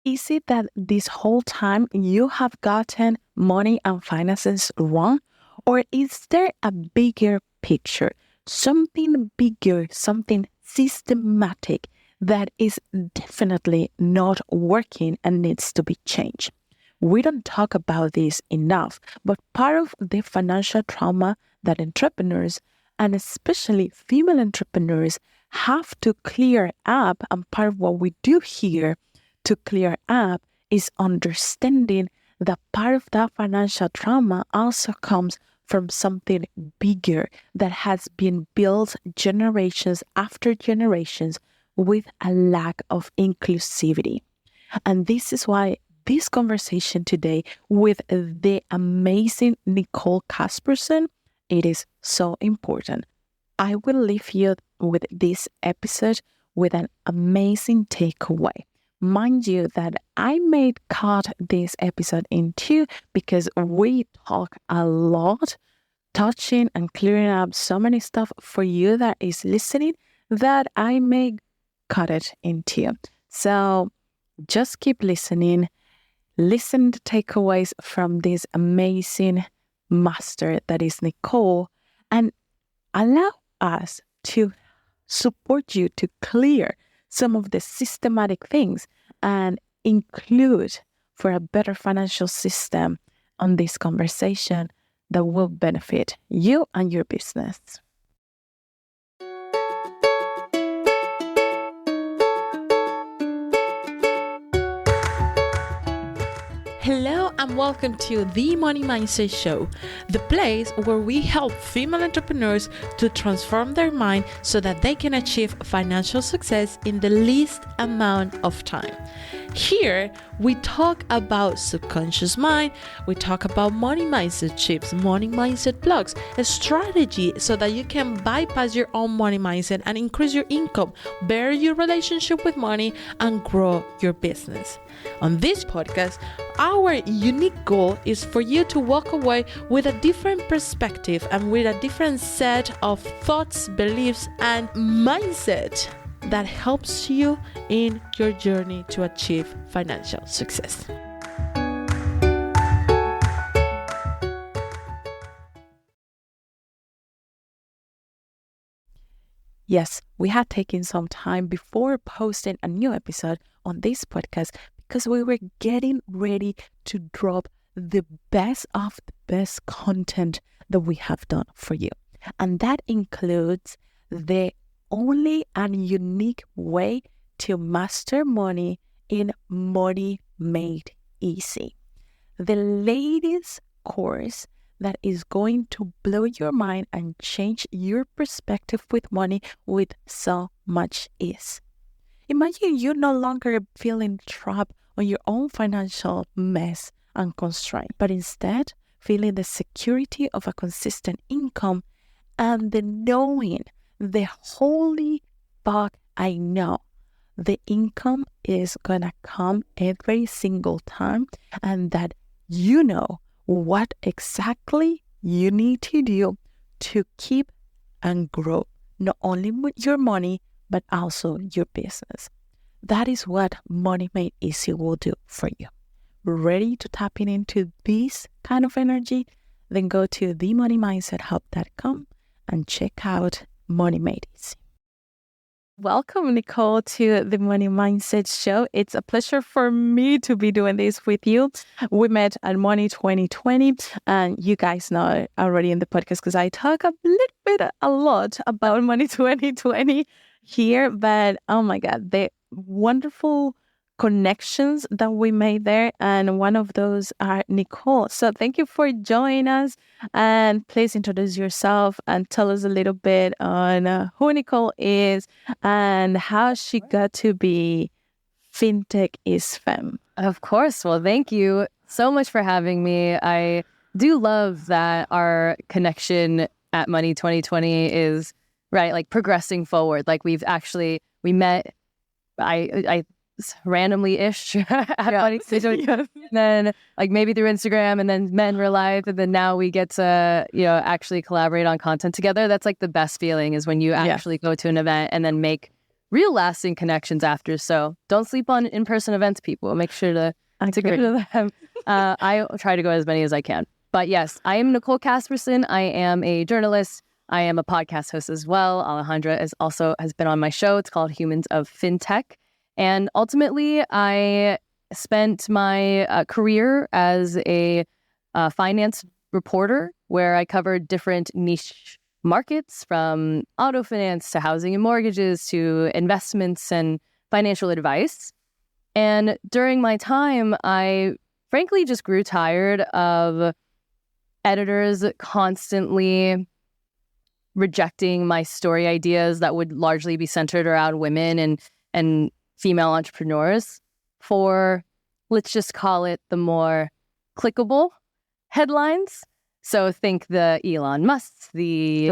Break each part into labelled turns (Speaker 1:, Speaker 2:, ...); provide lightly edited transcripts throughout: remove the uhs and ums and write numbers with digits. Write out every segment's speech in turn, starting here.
Speaker 1: is it that this whole time you have gotten money and finances wrong? Or is there a bigger picture, something bigger, something systematic that is definitely not working and needs to be changed? We don't talk about this enough, but part of the financial trauma that entrepreneurs, and especially female entrepreneurs, have to clear up, and part of what we do here to clear up is understanding that part of that financial trauma also comes from something bigger that has been built generations after generations with a lack of inclusivity. And this is why this conversation today with the amazing Nicole Casperson, it is so important. I will leave you with this episode with an amazing takeaway. Mind you that I may cut this episode in two because we talk a lot, touching and clearing up so many stuff for you that is listening that I may cut it in two. So just keep listening. Listen to takeaways from this amazing master that is Nicole, and allow us to support you to clear some of the systematic things and include for a better financial system on this conversation that will benefit you and your business. Hello and welcome to the Money Mindset Show, the place where we help female entrepreneurs to transform their mind so that they can achieve financial success in the least amount of time. Here, we talk about subconscious mind, we talk about money mindset chips, money mindset blocks, a strategy so that you can bypass your own money mindset and increase your income, better your relationship with money, and grow your business. On this podcast, our unique goal is for you to walk away with a different perspective and with a different set of thoughts, beliefs, and mindset that helps you in your journey to achieve financial success. Yes, we had taken some time before posting a new episode on this podcast because we were getting ready to drop the best of the best content that we have done for you. And that includes the only and unique way to master money in Money Made Easy. The latest course that is going to blow your mind and change your perspective with money with so much ease. Imagine you no longer feeling trapped on your own financial mess and constraint, but instead feeling the security of a consistent income and the knowing, the holy fuck, I know the income is gonna come every single time, and that you know what exactly you need to do to keep and grow not only your money but also your business. That is what Money Made Easy will do for you. Ready to tap into this kind of energy? Then go to themoneymindset.com and check out Money Made Easy. Welcome, Nicole, to the Money Mindset Show. It's a pleasure for me to be doing this with you. We met at Money 2020, and you guys know already in the podcast because I talk a lot about Money 2020 here. But oh my God, the wonderful connections that we made there, and one of those are Nicole. So thank you for joining us, and please introduce yourself and tell us a little bit on who Nicole is and how she got to be Fintech is Femme.
Speaker 2: Of course. Well, thank you so much for having me. I do love that our connection at Money 2020 is right, like progressing forward. Like we met, I randomly-ish at Money 2020, and then like maybe through Instagram, and then met in real life, and then now we get to actually collaborate on content together. That's like the best feeling is when you actually go to an event and then make real lasting connections after. So don't sleep on in-person events, people. Make sure to go to them. I try to go as many as I can. But yes, I am Nicole Casperson. I am a journalist. I am a podcast host as well. Alejandra has been on my show. It's called Humans of Fintech. And ultimately, I spent my career as a finance reporter where I covered different niche markets from auto finance to housing and mortgages to investments and financial advice. And during my time, I frankly just grew tired of editors constantly rejecting my story ideas that would largely be centered around women and female entrepreneurs for, let's just call it, the more clickable headlines. So think the Elon Musks, the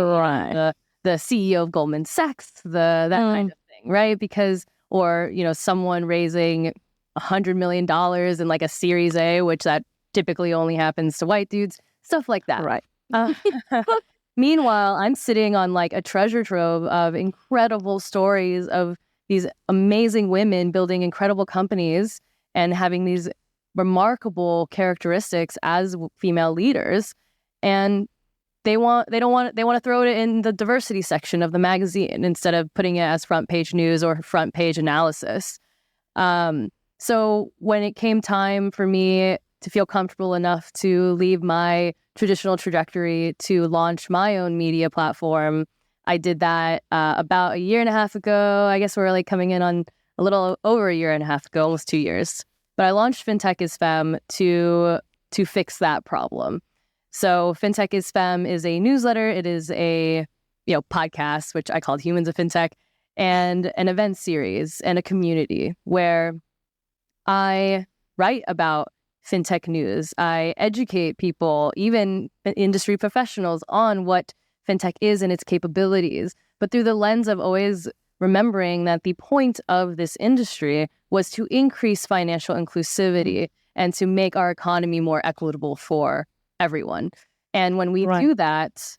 Speaker 2: CEO of Goldman Sachs, that kind of thing, right? Because, or, someone raising $100 million in like a Series A, which that typically only happens to white dudes, stuff like that.
Speaker 1: Right.
Speaker 2: Meanwhile, I'm sitting on like a treasure trove of incredible stories of these amazing women building incredible companies and having these remarkable characteristics as female leaders. And they want to throw it in the diversity section of the magazine instead of putting it as front page news or front page analysis. So when it came time for me to feel comfortable enough to leave my traditional trajectory to launch my own media platform, I did that about a year and a half ago. I guess we're like coming in on a little over a year and a half ago, almost 2 years. But I launched Fintech is Femme to fix that problem. So Fintech is Femme is a newsletter. It is a podcast, which I called Humans of Fintech, and an event series and a community where I write about fintech news. I educate people, even industry professionals, on what fintech is and its capabilities, but through the lens of always remembering that the point of this industry was to increase financial inclusivity and to make our economy more equitable for everyone. And when we do that,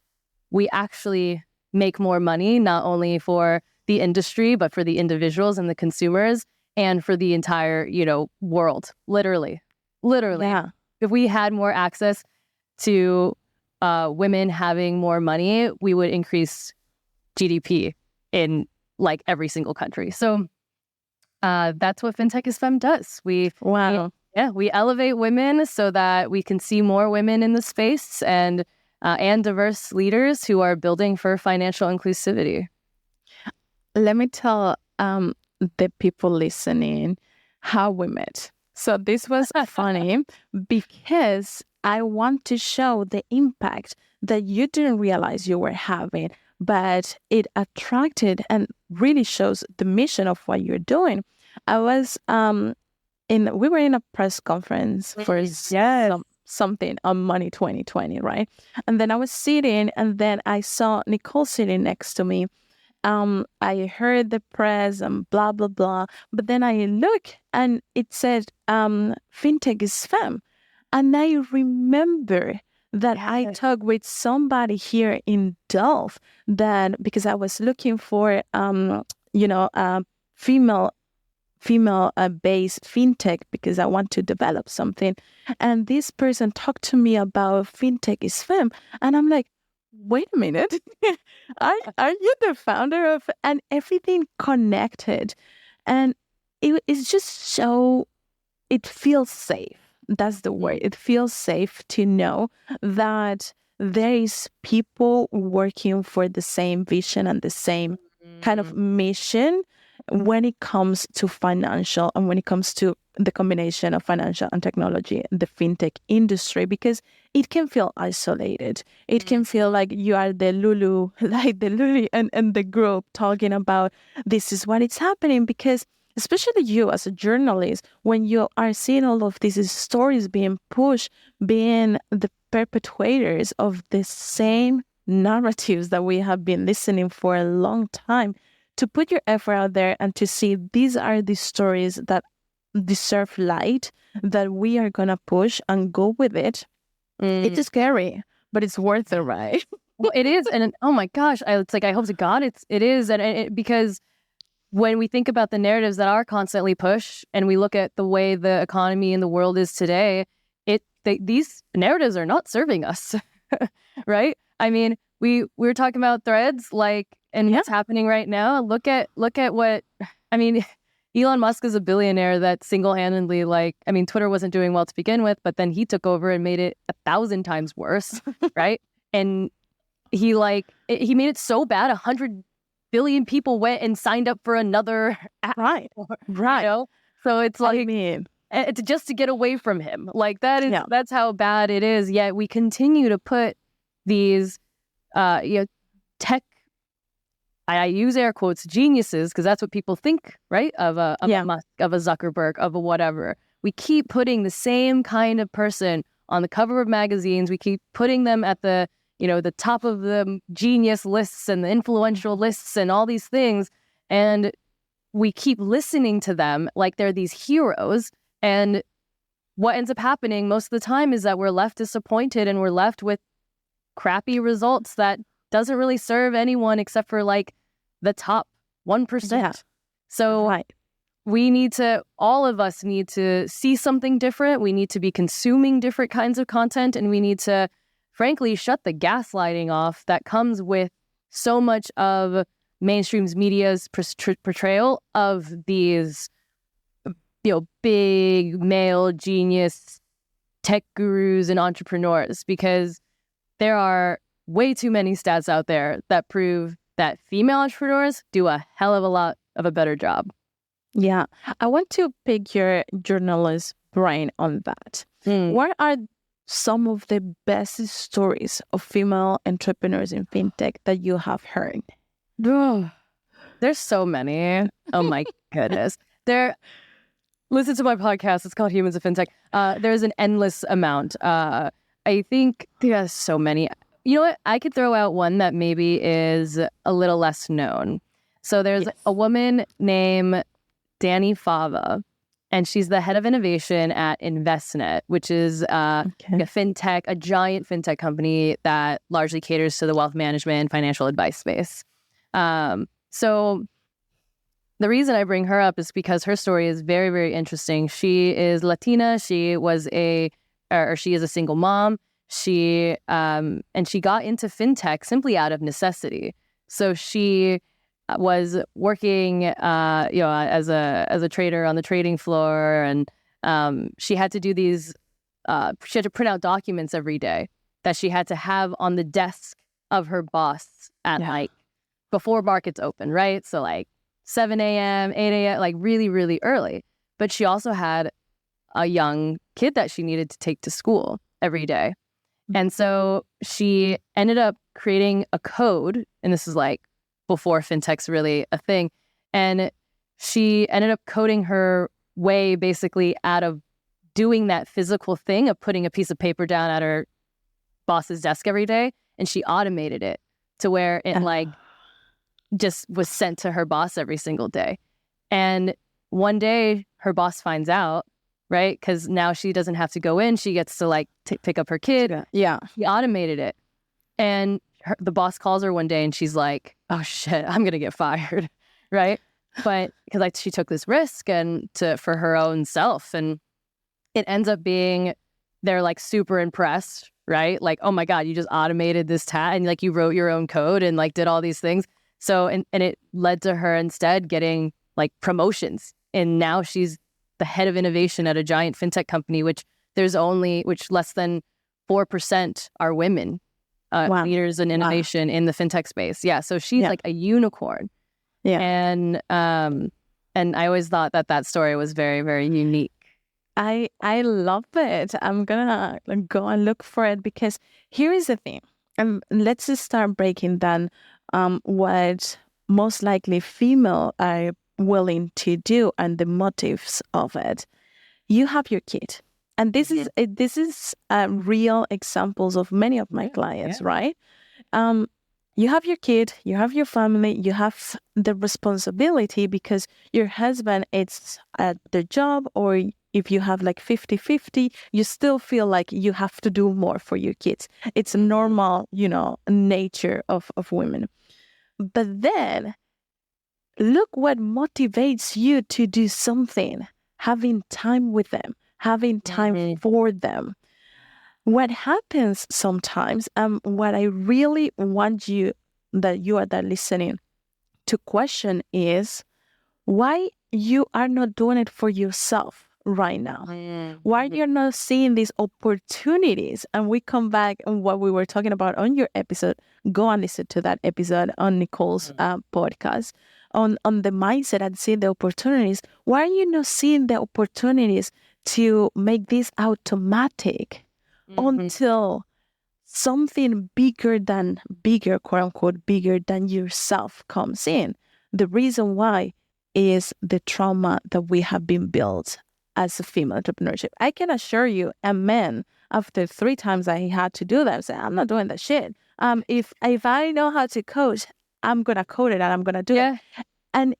Speaker 2: we actually make more money, not only for the industry, but for the individuals and the consumers and for the entire, world, literally. Yeah. If we had more access to women having more money, we would increase GDP in like every single country. So that's what Fintech is Femme does. We elevate women so that we can see more women in the space and diverse leaders who are building for financial inclusivity.
Speaker 1: Let me tell the people listening how we met. So this was funny because I want to show the impact that you didn't realize you were having, but it attracted and really shows the mission of what you're doing. I was we were in a press conference for something on Money 2020, right? And then I was sitting, and then I saw Nicole sitting next to me. I heard the press and blah, blah, blah. But then I look and it said, Fintech is Femme. And I remember that I talked with somebody here in Delft because I was looking for, female-based fintech because I want to develop something. And this person talked to me about Fintech is Femme. And I'm like, wait a minute, are you the founder of, and everything connected. And it's just so, it feels safe. That's the word. It feels safe to know that there is people working for the same vision and the same kind of mission when it comes to financial and when it comes to the combination of financial and technology, the fintech industry, because it can feel isolated. It can feel like you are the Lulu, like the Lulu and the group talking about this is what is happening, because especially you as a journalist, when you are seeing all of these stories being pushed, being the perpetrators of the same narratives that we have been listening for a long time, to put your effort out there and to see these are the stories that deserve light, that we are going to push and go with it. It's scary, but it's worth it, right?
Speaker 2: Well, it is. And oh my gosh, it's like, I hope to God it is. And because when we think about the narratives that are constantly pushed and we look at the way the economy in the world is today, these narratives are not serving us, right? I mean, we were talking about threads, like, and what's happening right now. Look at what, I mean, Elon Musk is a billionaire that single-handedly, like, I mean, Twitter wasn't doing well to begin with, but then he took over and made it 1,000 times worse, right? And he made it so bad, 100 billion people went and signed up for another app.
Speaker 1: Right.
Speaker 2: You know? So it's like,
Speaker 1: I mean,
Speaker 2: it's just to get away from him. Like that's how bad it is. Yet we continue to put these, tech, I use air quotes, geniuses, because that's what people think, right? Of a Musk, of a Zuckerberg, of a whatever. We keep putting the same kind of person on the cover of magazines. We keep putting them at the top of the genius lists and the influential lists and all these things. And we keep listening to them like they're these heroes. And what ends up happening most of the time is that we're left disappointed and we're left with crappy results that doesn't really serve anyone except for like the top 1%. Yeah. So all of us need to see something different. We need to be consuming different kinds of content, and we need to, frankly, shut the gaslighting off that comes with so much of mainstream media's portrayal of these, big male genius tech gurus and entrepreneurs, because there are way too many stats out there that prove that female entrepreneurs do a hell of a lot of a better job.
Speaker 1: Yeah. I want to pick your journalist brain on that. What are some of the best stories of female entrepreneurs in fintech that you have heard?
Speaker 2: There's so many. Oh my goodness. Listen to my podcast. It's called Humans of Fintech. There's an endless amount. I think there's so many. You know what? I could throw out one that maybe is a little less known. So there's a woman named Danny Fava, and she's the head of innovation at Investnet, which is a giant fintech company that largely caters to the wealth management and financial advice space. So the reason I bring her up is because her story is very, very interesting. She is Latina. She is a single mom. She got into fintech simply out of necessity. So she was working, as a trader on the trading floor, and she had to do these. She had to print out documents every day that she had to have on the desk of her boss at before markets open, right? So like 7 a.m., 8 a.m., like really, really early. But she also had a young kid that she needed to take to school every day. And so she ended up creating a code, and this is like before fintech's really a thing. And she ended up coding her way basically out of doing that physical thing of putting a piece of paper down at her boss's desk every day. And she automated it to where it just was sent to her boss every single day. And one day her boss finds out, right? Because now she doesn't have to go in. She gets to pick up her kid.
Speaker 1: Yeah.
Speaker 2: She automated it. And the boss calls her one day and she's like, oh shit, I'm going to get fired. Right. But because she took this risk for her own self, and it ends up being, they're super impressed, right? Like, oh my God, you just automated this task, and you wrote your own code and did all these things. So, and it led to her instead getting promotions. And now she's the head of innovation at a giant fintech company, which less than 4% are women. Leaders in innovation in the fintech space. Yeah. So she's a unicorn. Yeah. And I always thought that story was very, very unique.
Speaker 1: I love it. I'm gonna go and look for it, because here is the thing. Let's just start breaking down what most likely female are willing to do and the motives of it. You have your kid. And this is real examples of many of my clients, right? You have your kid, you have your family, you have the responsibility because your husband is at the job, or if you have 50-50, you still feel like you have to do more for your kids. It's a normal, nature of women. But then look what motivates you to do something, having time with them, having time for them. What happens sometimes, what I really want you, that you are there listening, to question is why you are not doing it for yourself right now. Why you're not seeing these opportunities. And we come back on what we were talking about on your episode. Go and listen to that episode on Nicole's podcast on the mindset and seeing the opportunities. Why are you not seeing the opportunities to make this automatic until something bigger, quote unquote, bigger than yourself comes in? The reason why is the trauma that we have been built as a female entrepreneurship. I can assure you, a man, after 3 times I had to do that, say, I'm not doing that shit. If I know how to code, I'm gonna code it and I'm gonna do it. And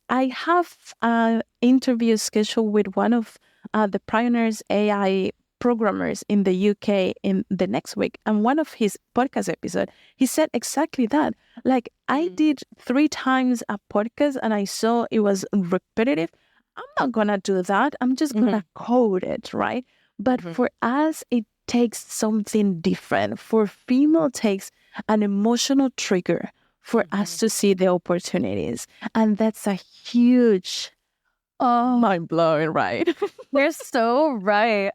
Speaker 1: I have an interview scheduled with one of the pioneers AI programmers in the UK in the next week. And one of his podcast episodes, he said exactly that. Like, I did 3 times a podcast and I saw it was repetitive. I'm not going to do that. I'm just going to code it, right? But for us, it takes something different. For female, it takes an emotional trigger for us to see the opportunities. And that's a huge mind-blowing, right?
Speaker 2: You're so right.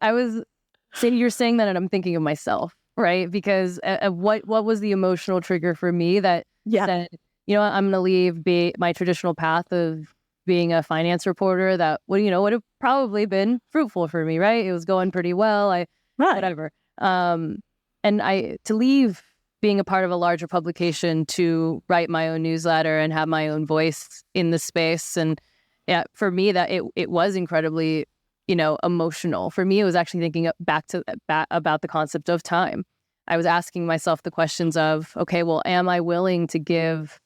Speaker 2: You're saying that and I'm thinking of myself, right? Because what was the emotional trigger for me that said, you know what, I'm going to leave my traditional path of being a finance reporter that would have probably been fruitful for me, right? It was going pretty well. Whatever. And to leave being a part of a larger publication to write my own newsletter and have my own voice in the space. And for me, that it was incredibly, emotional. For me, it was actually thinking back about the concept of time. I was asking myself the questions of, okay, well, am I willing to give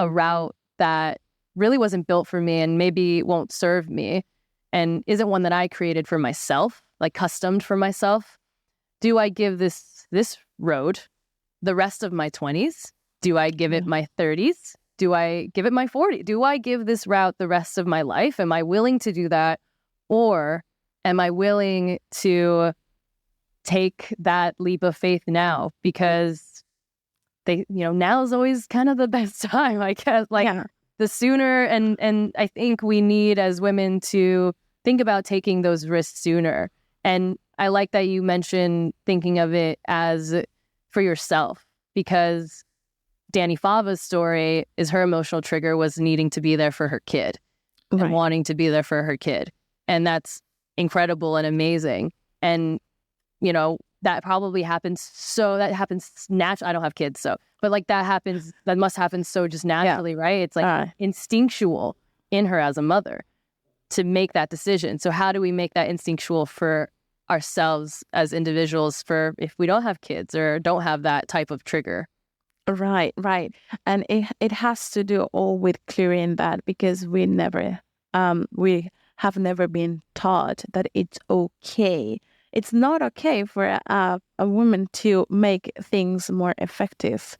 Speaker 2: a route that really wasn't built for me and maybe won't serve me and isn't one that I created for myself, like customed for myself? Do I give this road the rest of my 20s? Do I give it my 30s? Do I give it my 40s? Do I give this route the rest of my life? Am I willing to do that? Or am I willing to take that leap of faith now? Because now is always kind of the best time, I guess. The sooner, and I think we need as women to think about taking those risks sooner. And I like that you mentioned thinking of it as for yourself, because Danny Fava's story is her emotional trigger was needing to be there for her kid and wanting to be there for her kid. And that's incredible and amazing. And, that probably happens. So that happens naturally. I don't have kids, but that must happen so just naturally, right? It's like instinctual in her as a mother to make that decision. So how do we make that instinctual for ourselves as individuals for if we don't have kids or don't have that type of trigger?
Speaker 1: Right. And it has to do all with clearing that, because we have never been taught that it's okay. It's not okay for a woman to make things more effective,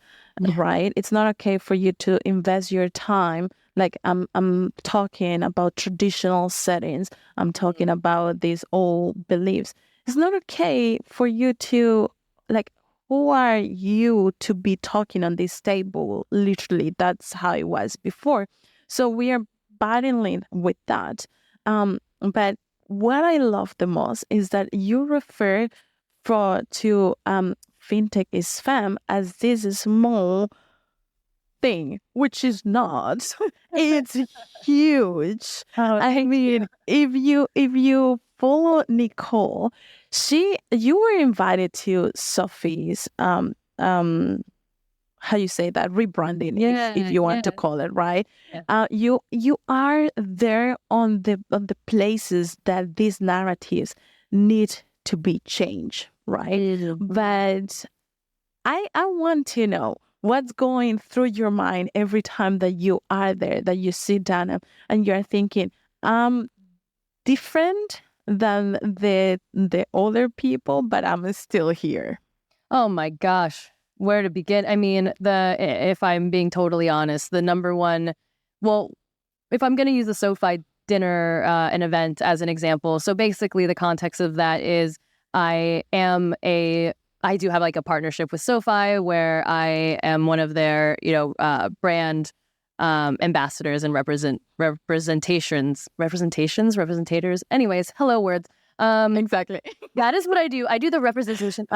Speaker 1: right? It's not okay for you to invest your time. Like I'm talking about traditional settings. I'm talking about these old beliefs. It's not okay for you to, like, who are you to be talking on this table? Literally, that's how it was before. So we are battling with that. But what I love the most is that you refer to fintech is femme as this small thing, which is not. It's huge. I mean, if you follow Nicole, you were invited to Sophie's how you say that, rebranding, if you want to call it, right? You are there on the places that these narratives need to be changed, right? But I want to know what's going through your mind every time that you are there, that you sit down and you're thinking, different than the older people, but I'm still here.
Speaker 2: Oh my gosh. Where to begin? I mean, if I'm being totally honest, the number one, well, if I'm going to use the SoFi dinner an event as an example, so basically the context of that is I do have like a partnership with SoFi where I am one of their, brand ambassadors and representators. Anyways, hello words.
Speaker 1: Exactly.
Speaker 2: That is what I do. I do the representation.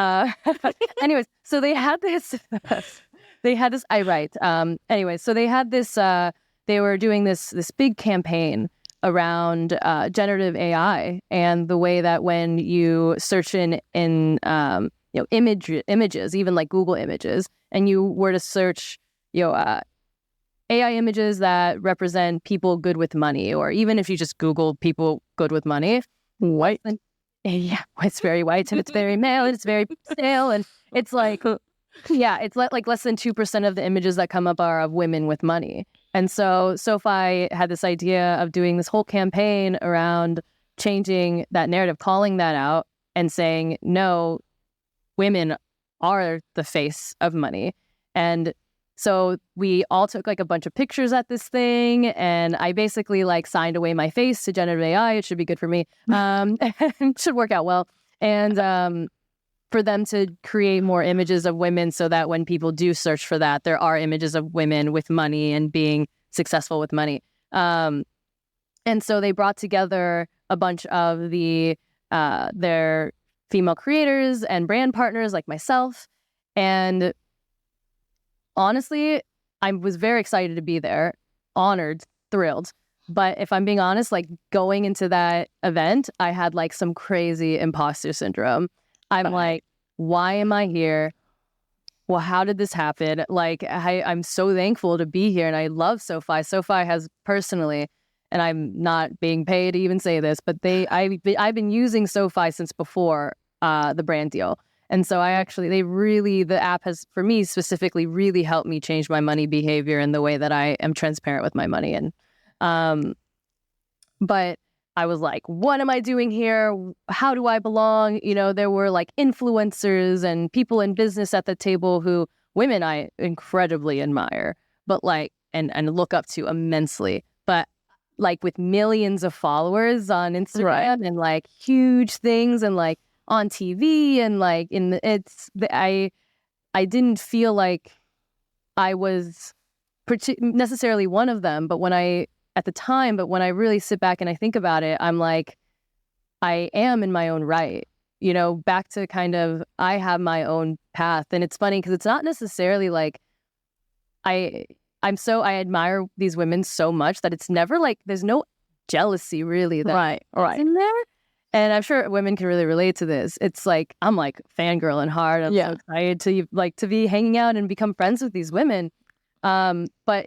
Speaker 2: Anyways, so they had this. I write. Anyways, so they had this. They were doing this big campaign around generative AI and the way that when you search in images, even like Google images, and you were to search AI images that represent people good with money, or even if you just Google people good with money,
Speaker 1: white.
Speaker 2: Yeah, it's very white and it's very male and it's very stale, and it's like, yeah, it's like less than 2% of the images that come up are of women with money. And so SoFi had this idea of doing this whole campaign around changing that narrative, calling that out and saying, no, women are the face of money. And so we all took like a bunch of pictures at this thing, and I basically like signed away my face to generative AI. It should be good for me. It should work out well. And for them to create more images of women so that when people do search for that, there are images of women with money and being successful with money. And so they brought together a bunch of their female creators and brand partners like myself. And honestly, I was very excited to be there, honored, thrilled. But if I'm being honest, like going into that event, I had like some crazy imposter syndrome. I'm like, why am I here? Well, how did this happen? Like, I'm so thankful to be here, and I love SoFi. SoFi has personally, and I'm not being paid to even say this, but I've been using SoFi since before the brand deal. And so the app has, for me specifically, really helped me change my money behavior and the way that I am transparent with my money. And, but I was like, what am I doing here? How do I belong? There were like influencers and people in business at the table women I incredibly admire, but like, and look up to immensely, but like with millions of followers on Instagram and like huge things and like on TV and like I didn't feel like I was necessarily one of them, but when I really sit back and I think about it, I'm like, I am in my own right, back to kind of, I have my own path. And it's funny because it's not necessarily like, I admire these women so much that it's never like, there's no jealousy really that's in there. And I'm sure women can really relate to this. It's like, I'm like fangirling hard. I'm so excited to be hanging out and become friends with these women. But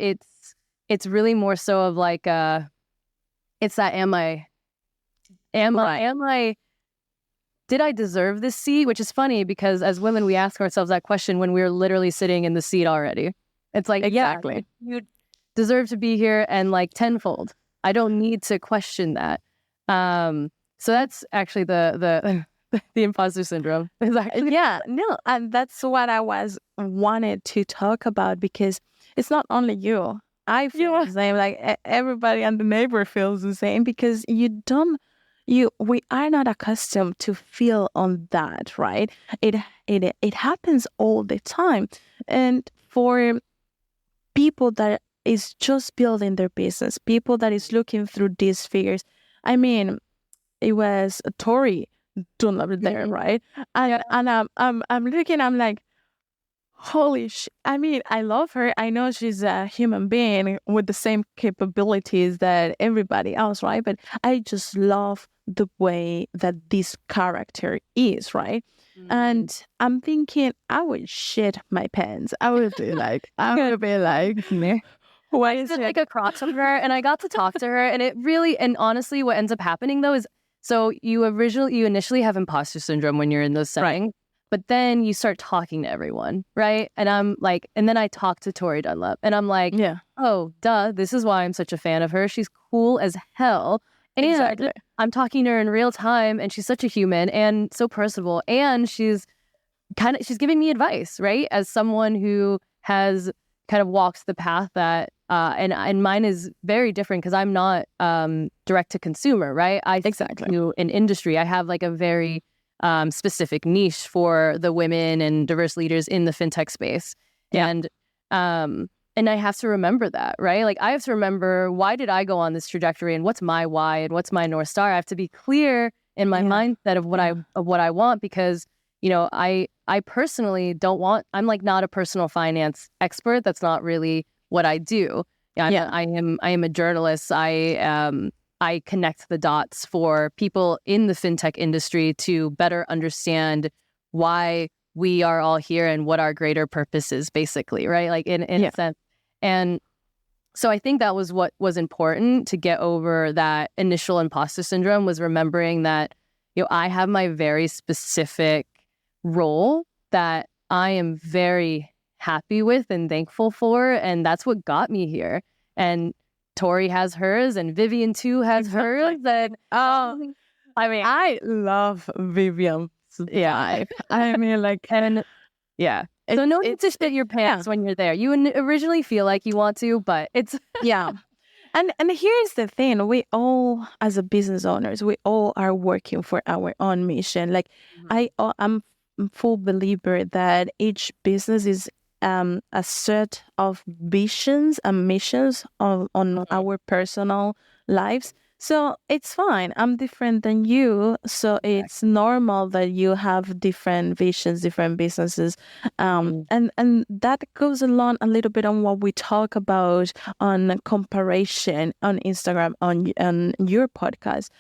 Speaker 2: it's really more so of like, it's that, did I deserve this seat? Which is funny because as women, we ask ourselves that question when we're literally sitting in the seat already. It's like,
Speaker 1: exactly,
Speaker 2: yeah, you deserve to be here, and like tenfold. I don't need to question that. So that's actually the imposter syndrome.
Speaker 1: And that's what I wanted to talk about, because it's not only you. I feel the same. Like everybody in the neighbor feels the same, because we are not accustomed to feel on that, right? It happens all the time, and for people that is just building their business, people that is looking through these figures. I mean, it was Tori Dunlap there, right? And I'm looking, I'm like, holy shit. I mean, I love her. I know she's a human being with the same capabilities that everybody else, right? But I just love the way that this character is, right? Mm-hmm. And I'm thinking, I would shit my pants. I would be like,
Speaker 2: why is it like across from her? And I got to talk to her, and it really, and honestly, what ends up happening though is, so you initially have imposter syndrome when you're in those settings. Right. But then you start talking to everyone, right? And I'm like, and then I talk to Tori Dunlap, and I'm like, oh, duh, this is why I'm such a fan of her. She's cool as hell. And I'm talking to her in real time, and she's such a human and so personable. And she's giving me advice, right? As someone who has kind of walks the path that, and mine is very different because I'm not direct to consumer, right? I
Speaker 1: Exactly.
Speaker 2: do an industry. I have like a very specific niche for the women and diverse leaders in the fintech space.
Speaker 1: Yeah.
Speaker 2: And I have to remember that, right? Like I have to remember, why did I go on this trajectory and what's my why and what's my North Star? I have to be clear in my mindset of what I want, because, you know, I personally don't want, I'm like not a personal finance expert. That's not really what I do. I am a journalist. I connect the dots for people in the fintech industry to better understand why we are all here and what our greater purpose is, basically, right? Like in a sense. And so I think that was what was important to get over that initial imposter syndrome, was remembering that, you know, I have my very specific role that I am very happy with and thankful for. And that's what got me here. And Tori has hers, and Vivian too has hers. And
Speaker 1: I mean, I love Vivian's vibe. I mean, like,
Speaker 2: and yeah. So no need to shit your pants when you're there. You originally feel like you want to, but it's
Speaker 1: And here's the thing: we all, as a business owners, we all are working for our own mission. Like, I'm a full believer that each business is a set of visions and missions on our personal lives. So it's fine. I'm different than you. So it's normal that you have different visions, different businesses. And that goes along a little bit on what we talk about on comparison on Instagram, on your podcast.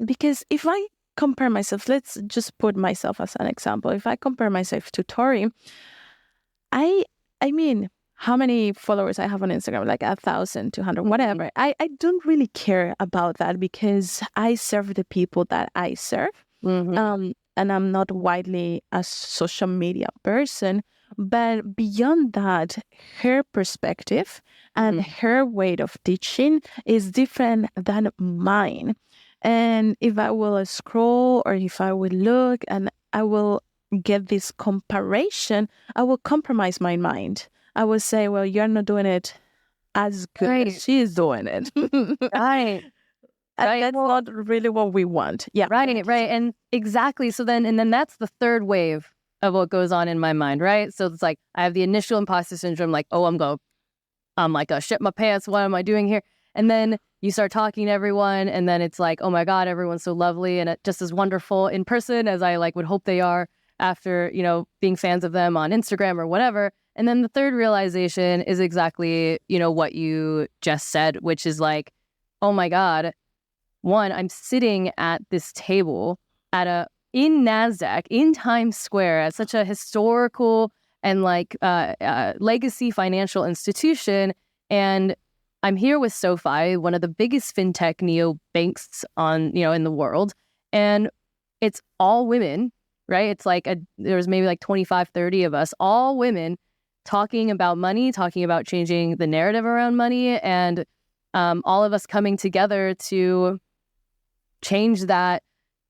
Speaker 1: Because if I compare myself, let's just put myself as an example. If I compare myself to Tori, I mean, how many followers I have on Instagram? Like 1,200, whatever. I don't really care about that because I serve the people that I serve. And I'm not widely a social media person. But beyond that, her perspective and her way of teaching is different than mine. And if I will scroll or if I will look and I will get this comparison, I will compromise my mind. I will say, well, you're not doing it as good as she is doing it.
Speaker 2: Right.
Speaker 1: And that's not really what we want. Yeah.
Speaker 2: Right. And exactly. So then that's the third wave of what goes on in my mind, right? So it's like I have the initial imposter syndrome, like, oh, I'm like, shit my pants. What am I doing here? And then you start talking to everyone, and then it's like, oh my God, everyone's so lovely and just as wonderful in person as I like would hope they are after, you know, being fans of them on Instagram or whatever. And then the third realization is exactly, you know, what you just said, which is like, oh my God, one, I'm sitting at this table in NASDAQ, in Times Square, at such a historical and like legacy financial institution. And I'm here with SoFi, one of the biggest fintech neobanks in the world. And it's all women, right? It's like there's maybe like 25, 30 of us, all women, talking about money, talking about changing the narrative around money, and all of us coming together to change that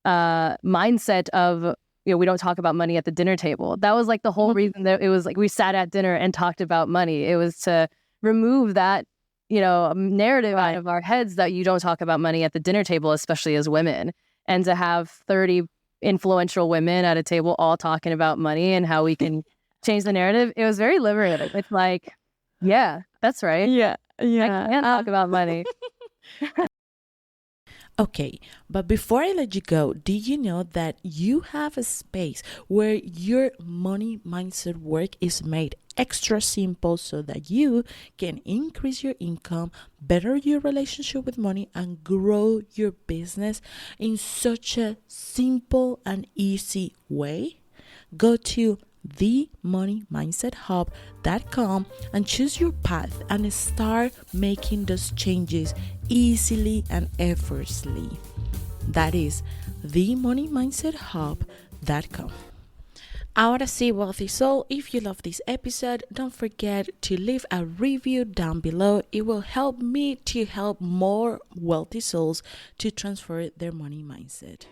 Speaker 2: mindset of, you know, we don't talk about money at the dinner table. That was like the whole reason that it was like we sat at dinner and talked about money. It was to remove that, you know, narrative out of our heads that you don't talk about money at the dinner table, especially as women, and to have 30 influential women at a table all talking about money and how we can change the narrative. It was very liberating. It's like, yeah, that's right.
Speaker 1: Yeah.
Speaker 2: I can't talk about money.
Speaker 3: Okay, but before I let you go, did you know that you have a space where your money mindset work is made extra simple so that you can increase your income, better your relationship with money, and grow your business in such a simple and easy way? Go to themoneymindset.hub.com and choose your path and start making those changes easily and effortlessly. That is themoneymindset.hub.com. Ahora sí, Wealthy Soul, if you love this episode, don't forget to leave a review down below. It will help me to help more wealthy souls to transfer their money mindset.